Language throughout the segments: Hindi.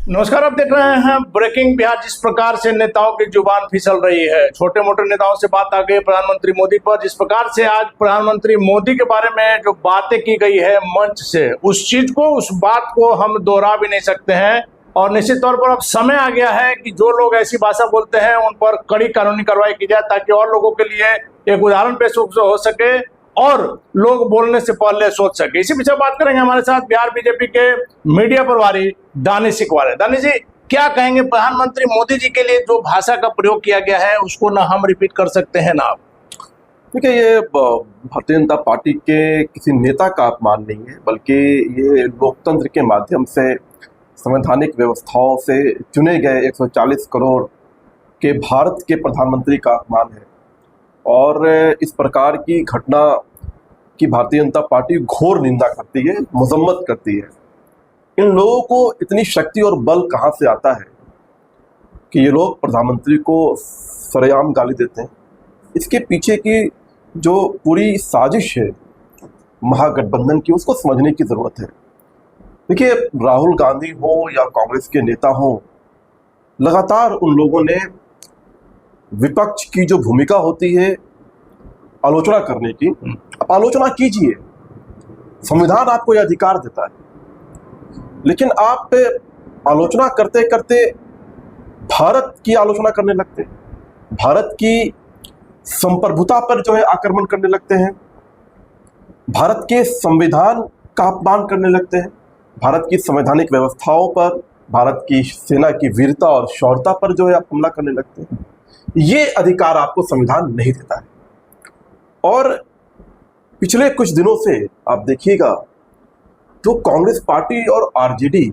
नमस्कार, आप देख रहे हैं ब्रेकिंग बिहार। जिस प्रकार से नेताओं की जुबान फिसल रही है, छोटे मोटे नेताओं से बात आ गई प्रधानमंत्री मोदी पर। जिस प्रकार से आज प्रधानमंत्री मोदी के बारे में जो बातें की गई है मंच से, उस बात को हम दोहरा भी नहीं सकते हैं। और निश्चित तौर पर अब समय आ गया है कि जो लोग ऐसी भाषा बोलते हैं उन पर कड़ी कानूनी कार्रवाई की जाए, ताकि और लोगों के लिए एक उदाहरण पेश हो सके और लोग बोलने से पहले सोच सके। इसी विषय बात करेंगे। हमारे साथ बिहार बीजेपी के मीडिया प्रभारी दानिश इकबाल। दानिश जी, क्या कहेंगे? प्रधानमंत्री मोदी जी के लिए जो भाषा का प्रयोग किया गया है उसको ना हम रिपीट कर सकते हैं ना आप। देखिए, ये भारतीय जनता पार्टी के किसी नेता का अपमान नहीं है, बल्कि ये लोकतंत्र के माध्यम से संवैधानिक व्यवस्थाओं से चुने गए 140 करोड़ के भारत के प्रधानमंत्री का अपमान है। और इस प्रकार की घटना की भारतीय जनता पार्टी घोर निंदा करती है, मजम्मत करती है। इन लोगों को इतनी शक्ति और बल कहाँ से आता है कि ये लोग प्रधानमंत्री को सरेआम गाली देते हैं? इसके पीछे की जो पूरी साजिश है महागठबंधन की, उसको समझने की ज़रूरत है। देखिए, राहुल गांधी हो या कांग्रेस के नेता हो, लगातार उन लोगों ने विपक्ष की जो भूमिका होती है आलोचना करने की, आप आलोचना कीजिए, संविधान आपको यह अधिकार देता है। लेकिन आप आलोचना करते करते भारत की आलोचना करने लगते हैं, भारत की संप्रभुता पर जो है आक्रमण करने लगते हैं, भारत के संविधान का अपमान करने लगते हैं, भारत की संवैधानिक व्यवस्थाओं पर, भारत की सेना की वीरता और शौर्यता पर जो है आप हमला करने लगते हैं। ये अधिकार आपको संविधान नहीं देता है। और पिछले कुछ दिनों से आप देखिएगा, जो कांग्रेस पार्टी और आरजेडी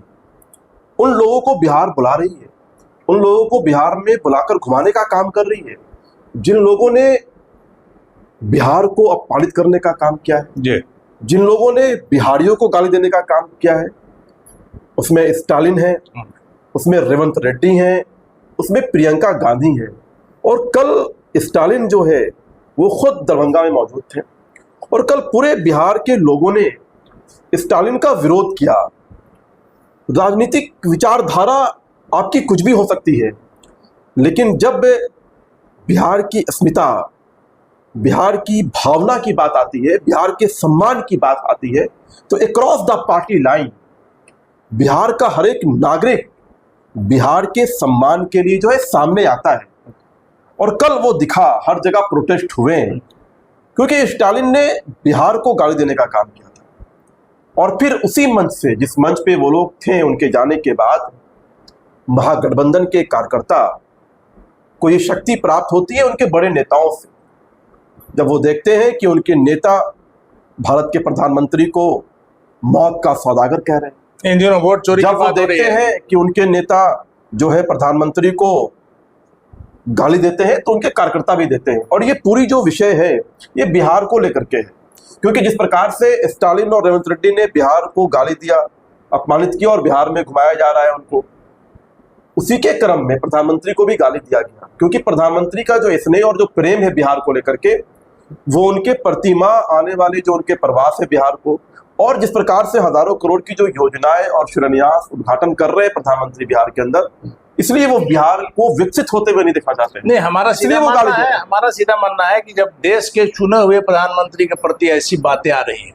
उन लोगों को बिहार बुला रही है, उन लोगों को बिहार में बुलाकर घुमाने का काम कर रही है, जिन लोगों ने बिहार को अपमानित करने का काम किया है, जिन लोगों ने बिहारियों को गाली देने का काम किया है। उसमें स्टालिन है, उसमें रेवंत रेड्डी हैं, उसमें प्रियंका गांधी है। और कल स्टालिन जो है वो खुद दरभंगा में मौजूद थे, और कल पूरे बिहार के लोगों ने स्टालिन का विरोध किया। राजनीतिक विचारधारा आपकी कुछ भी हो सकती है, लेकिन जब बिहार की अस्मिता, बिहार की भावना की बात आती है, बिहार के सम्मान की बात आती है, तो across the party line Bihar का हर एक नागरिक बिहार के सम्मान के लिए जो है सामने आता है। और कल वो दिखा, हर जगह प्रोटेस्ट हुए, क्योंकि स्टालिन ने बिहार को गाली देने का काम किया था। और फिर उसी मंच से, जिस मंच पे वो लोग थे, उनके जाने के बाद महागठबंधन के कार्यकर्ता को ये शक्ति प्राप्त होती है उनके बड़े नेताओं से। जब वो देखते हैं कि उनके नेता भारत के प्रधानमंत्री को मौत का सौदागर कह रहे हैं, इन दिनों वोट चोरी, जब वो देखते हैं कि उनके नेता जो है प्रधानमंत्री को गाली देते हैं, तो उनके कार्यकर्ता भी देते हैं। और ये पूरी जो विषय है ये बिहार को लेकर के है, क्योंकि जिस प्रकार से स्टालिन और रेवंत रेड्डी ने बिहार को गाली दिया, अपमानित किया और बिहार में घुमाया जा रहा है उनको, उसी के क्रम में प्रधानमंत्री को भी गाली दिया गया। क्योंकि प्रधानमंत्री का जो स्नेह और जो प्रेम है बिहार को लेकर के, वो उनके प्रतिमा आने वाले जो उनके प्रवास है बिहार को, और जिस प्रकार से हजारों करोड़ की जो योजनाएं और शिलान्यास उद्घाटन कर रहे हैं प्रधानमंत्री बिहार के अंदर, इसलिए वो बिहार को विकसित होते हुए नहीं देखना चाहते। नहीं, हमारा सीधा मानना है कि जब देश के चुने हुए प्रधानमंत्री के प्रति ऐसी बातें आ रही है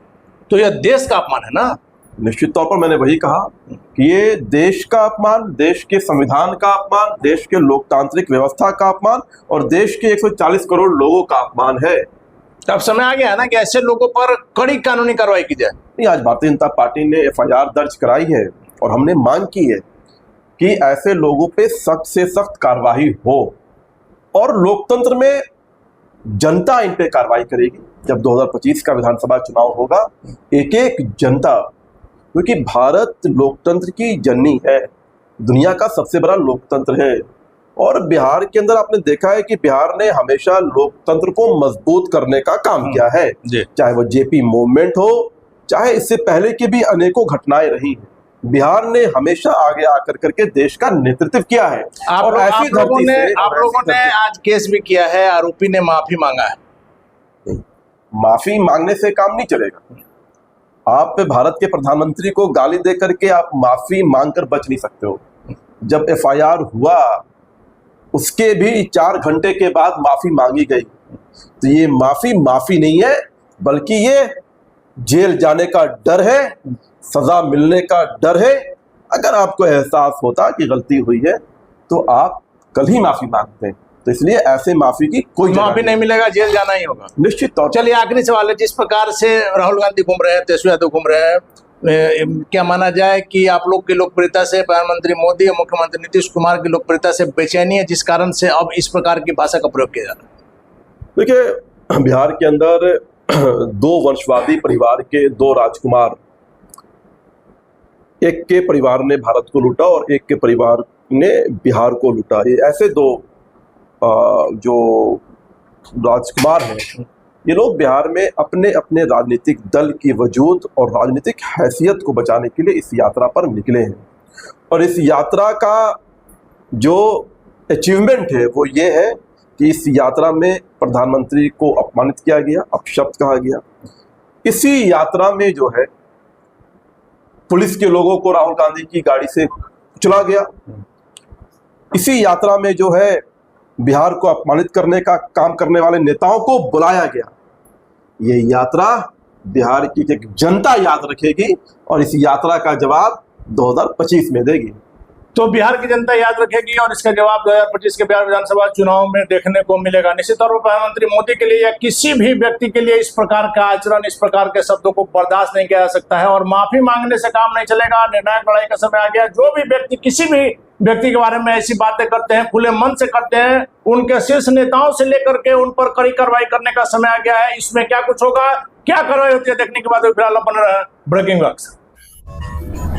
तो यह देश का अपमान है ना। निश्चित तौर पर मैंने वही कहा कि ये देश का अपमान, देश के संविधान का अपमान, देश के लोकतांत्रिक व्यवस्था का अपमान और देश के 140 करोड़ लोगों का अपमान है। अब समय आ गया है ना कि ऐसे लोगों पर कड़ी कानूनी कार्रवाई की जाए। नहीं, आज भारतीय जनता पार्टी ने FIR दर्ज कराई है और हमने मांग की है कि ऐसे लोगों पे सख्त से सख्त कार्रवाई हो, और लोकतंत्र में जनता इन पे कार्रवाई करेगी। जब 2025 का विधानसभा चुनाव होगा, एक एक जनता, क्योंकि भारत लोकतंत्र की जननी है, दुनिया का सबसे बड़ा लोकतंत्र है। और बिहार के अंदर आपने देखा है कि बिहार ने हमेशा लोकतंत्र को मजबूत करने का काम किया है, चाहे वो JP मूवमेंट हो, चाहे इससे पहले की भी अनेकों घटनाएं रही हैं। बिहार ने हमेशा आगे आकर करके देश का नेतृत्व किया है। और ऐसी धरती से आप लोगों ने आज केस भी किया है, आरोपी ने माफी मांगा है। माफी मांगने से काम नहीं चलेगा। आप भारत के प्रधानमंत्री को गाली दे करके आप माफी मांगकर बच नहीं सकते हो। जब एफआईआर हुआ उसके भी 4 घंटे के बाद माफी मांगी गई। तो ये माफी नहीं है, बल्कि ये जेल जाने का डर है, सजा मिलने का डर है। अगर आपको एहसास होता कि गलती हुई है तो आप कल ही माफी मांगते हैं। तो इसलिए ऐसे माफी की कोई माफी नहीं मिलेगा, जेल जाना ही होगा निश्चित तौर। चलिए आखिरी सवाल है, जिस प्रकार से राहुल गांधी घूम रहे हैं, तेजस्वी यादव घूम रहे हैं, क्या माना जाए कि आप लोग की लोकप्रियता से प्रधानमंत्री मोदी और मुख्यमंत्री नीतीश कुमार की लोकप्रियता से बेचैनी है, जिस कारण से अब इस प्रकार की भाषा का प्रयोग किया जा रहा है? देखिए, बिहार के अंदर 2 वंशवादी परिवार के 2 राजकुमार, एक के परिवार ने भारत को लूटा और एक के परिवार ने बिहार को लूटा। ये ऐसे 2 जो राजकुमार हैं, ये लोग बिहार में अपने अपने राजनीतिक दल की वजूद और राजनीतिक हैसियत को बचाने के लिए इस यात्रा पर निकले हैं। और इस यात्रा का जो अचीवमेंट है वो ये है कि इस यात्रा में प्रधानमंत्री को अपमानित किया गया, अपशब्द कहा गया। इसी यात्रा में जो है पुलिस के लोगों को राहुल गांधी की गाड़ी से कुचला गया। इसी यात्रा में जो है बिहार को अपमानित करने का काम करने वाले नेताओं को बुलाया गया। ये यात्रा बिहार की एक जनता याद रखेगी और इस यात्रा का जवाब 2025 में देगी। तो बिहार की जनता याद रखेगी और इसका जवाब 2025 के बिहार विधानसभा चुनाव में देखने को मिलेगा। निश्चित तौर पर प्रधानमंत्री मोदी के लिए या किसी भी व्यक्ति के लिए इस प्रकार का आचरण, इस प्रकार के शब्दों को बर्दाश्त नहीं किया जा सकता है और माफी मांगने से काम नहीं चलेगा। निर्णायक लड़ाई का समय आ गया। जो भी व्यक्ति किसी भी व्यक्ति के बारे में ऐसी बातें करते हैं, खुले मन से करते हैं, उनके शीर्ष नेताओं से लेकर के उन पर कड़ी कार्रवाई करने का समय आ गया है। इसमें क्या कुछ होगा, क्या कार्रवाई होती है, देखने के बाद फिलहाल बन रहा है ब्रेकिंग न्यूज।